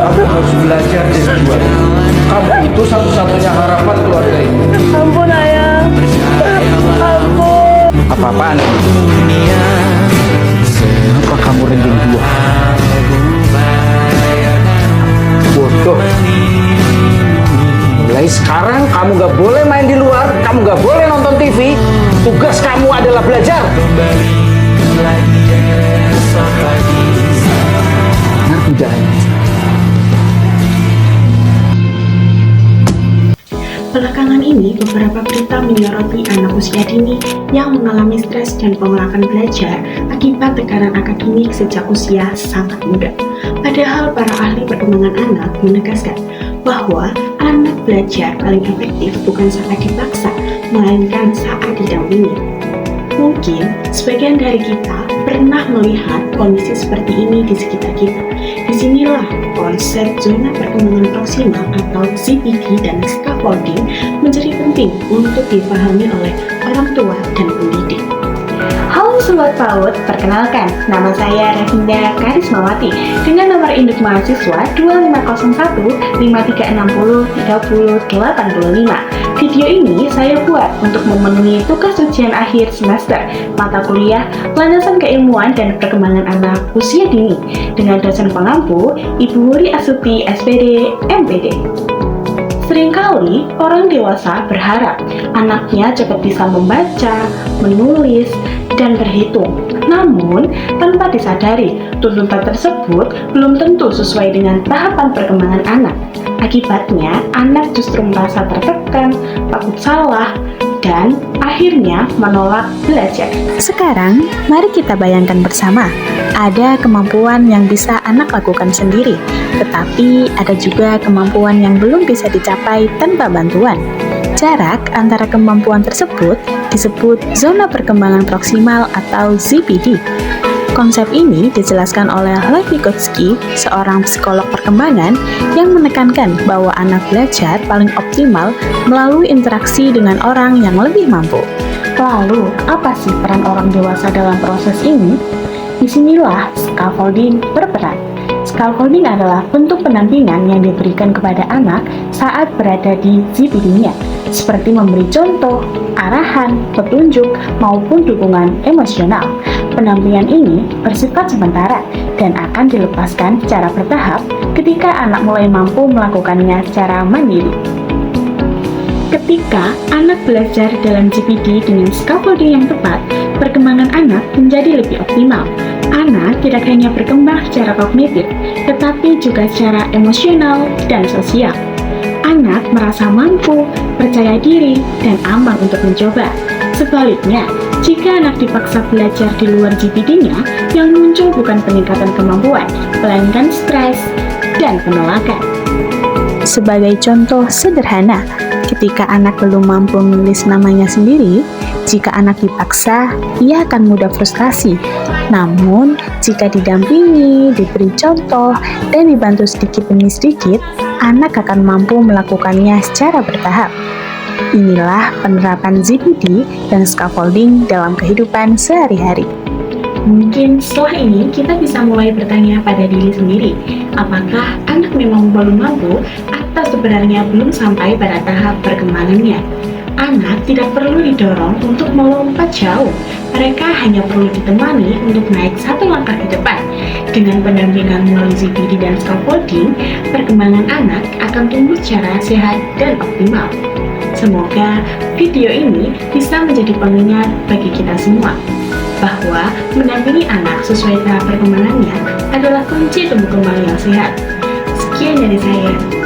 Kamu harus belajar dari dua. Kamu itu satu-satunya harapan keluarga ini. Ampun ayah. Ampun. Apa-apaan? Kenapa kamu rinding dua? Bodoh. Mulai sekarang kamu gak boleh main di luar, kamu gak boleh nonton TV. Tugas kamu adalah belajar. Ngerti jalan? Belakangan ini, beberapa berita menyoroti anak usia dini yang mengalami stres dan penolakan belajar akibat tekanan akademik sejak usia sangat muda. Padahal para ahli perkembangan anak menegaskan bahwa anak belajar paling efektif bukan saat dipaksa, melainkan saat didampingi. Mungkin sebagian dari kita pernah melihat kondisi seperti ini di sekitar kita. Disinilah konsep zona perkembangan proksimal atau ZPD dan scaffolding menjadi penting untuk dipahami oleh orang tua dan pendidik. Halo Sobat PAUD, perkenalkan, nama saya Ravinda Karismawati dengan nomor induk mahasiswa 2501 5360 3085. Video ini saya buat untuk memenuhi tugas ujian akhir semester mata kuliah Landasan Keilmuan dan Perkembangan Anak Usia Dini dengan dosen pengampu Ibu Wuri Astuti SPD MPD. Seringkali orang dewasa berharap anaknya cepat bisa membaca, menulis, dan berhitung. Namun, tanpa disadari, tuntutan tersebut belum tentu sesuai dengan tahapan perkembangan anak. Akibatnya, anak justru merasa tertekan, takut salah, dan akhirnya menolak belajar. Sekarang, mari kita bayangkan bersama, ada kemampuan yang bisa anak lakukan sendiri, tetapi ada juga kemampuan yang belum bisa dicapai tanpa bantuan. Jarak antara kemampuan tersebut disebut zona perkembangan proksimal atau ZPD. Konsep ini dijelaskan oleh Lev Vygotsky, seorang psikolog perkembangan yang menekankan bahwa anak belajar paling optimal melalui interaksi dengan orang yang lebih mampu. Lalu, apa sih peran orang dewasa dalam proses ini? Disinilah scaffolding berperan. Scaffolding adalah bentuk pendampingan yang diberikan kepada anak saat berada di ZPD-nya, seperti memberi contoh, arahan, petunjuk, maupun dukungan emosional. Pendampingan ini bersifat sementara dan akan dilepaskan secara bertahap ketika anak mulai mampu melakukannya secara mandiri. Ketika anak belajar dalam ZPD dengan scaffolding yang tepat, perkembangan anak menjadi lebih optimal. Anak tidak hanya berkembang secara kognitif, tetapi juga secara emosional dan sosial. Anak merasa mampu, percaya diri, dan aman untuk mencoba. Sebaliknya, jika anak dipaksa belajar di luar ZPD-nya, yang muncul bukan peningkatan kemampuan, melainkan stres dan penolakan. Sebagai contoh sederhana, ketika anak belum mampu menulis namanya sendiri, jika anak dipaksa, ia akan mudah frustasi. Namun, jika didampingi, diberi contoh, dan dibantu sedikit demi sedikit, anak akan mampu melakukannya secara bertahap. Inilah penerapan ZPD dan scaffolding dalam kehidupan sehari-hari. Mungkin setelah ini kita bisa mulai bertanya pada diri sendiri, apakah anak memang belum mampu atau sebenarnya belum sampai pada tahap perkembangannya? Anak tidak perlu didorong untuk melompat jauh, mereka hanya perlu ditemani untuk naik satu langkah ke depan. Dengan pendampingan melalui ZPD dan scaffolding, perkembangan anak akan tumbuh secara sehat dan optimal. Semoga video ini bisa menjadi pengingat bagi kita semua bahwa mendampingi anak sesuai tahap perkembangannya adalah kunci tumbuh kembang yang sehat. Sekian dari saya.